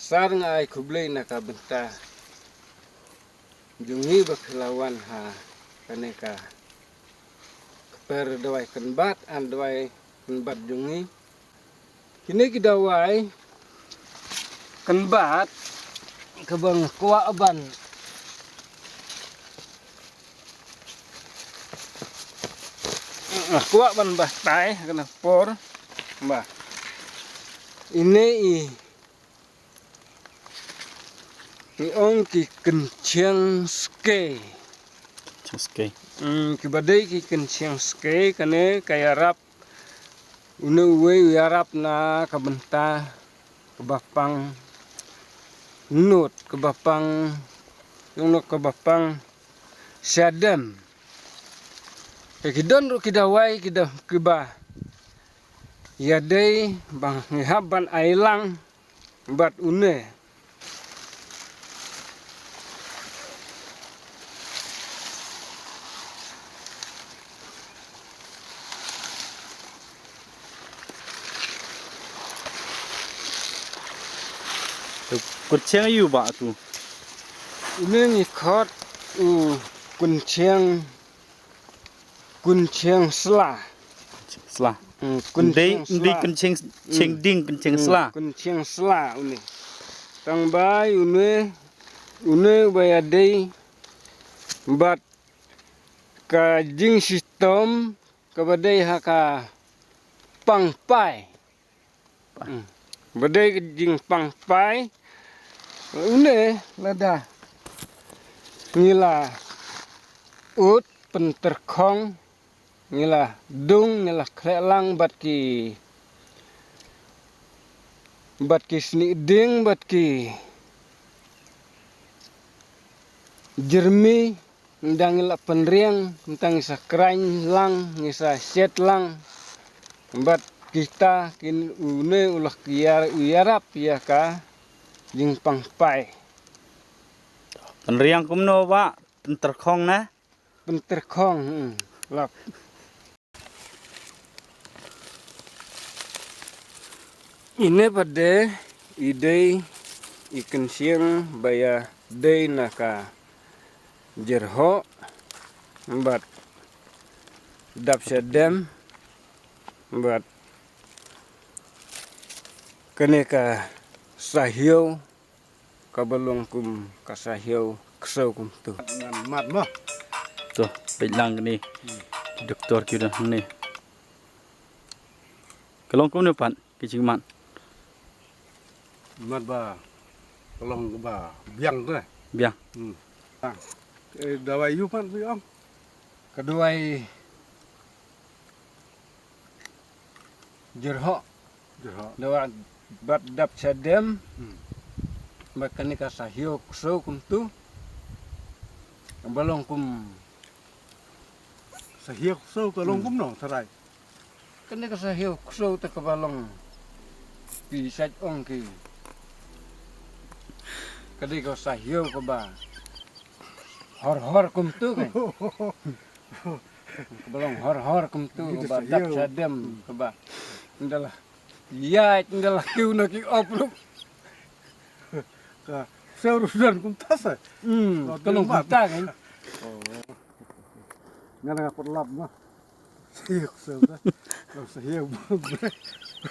Sar ngai kublai na kabenta. Jungi bakilawan ha kaneka. Per dawai kenbat an dawai kenbat jungi. Kini kidawai kenbat kebang kuak ban. Kuak ban bah tai kena por bah. Ini ong ki kencang ske. Ske. Kibadai ki kencang ske kane kaya rap. Unu uwe yarap na kabenta kebapang nut kebapang yung kebapang sadam. Kidon ru kidawai kiba yadai bang ngihaban ailang bat une. Kucing ayu ba tu. Une ni khot kuncing sela. Sela. Kuncing Ndi kencing cing ding kencing sela. Kuncing sela une. Tang bai une bayadai bat ka jing sistem kabadai haka pangpai. Badai jing pangpai une lada ngila ut penterkong ngila dung ngila krelang bat ki sni ding bat ki jermi ndang ngila penriang tentang isa krain lang ngisa set lang bat kita kin une ulah uyarap ya ka jing pangpai. Penriang kumno ba penterkong na. Penterkong lap. Ini pada ide ikan siang baya day naka jerho bat dap sedem bat kaneka sahyo kabalong kum kasahyo kesau kum tu. Mat mah. Tu bilang ni doktor kita ni. Kalong kum ni pan kicing mat. Mat ba kalong ba biang tu. Biang. Dawai yu pan tu om. Kedua jerho. Dawa bat dap sedem. Makanya kasahyo kesau kum tu. Balong kum sahio kesau kalong kum no sarai. Kena kasahyo kesau tak balong pisat ong ki. Kadi kasahyo ko ba. Hor kum tu kan. Balong hor kum tu ba dap sedem ko ba. Ndalah. Iya, ndalah kiu na ki oplu. Ka seurusan kum tasa. Kalong kita kan. Ngana ngapot lap mah. Sahio kesau ta. Sahio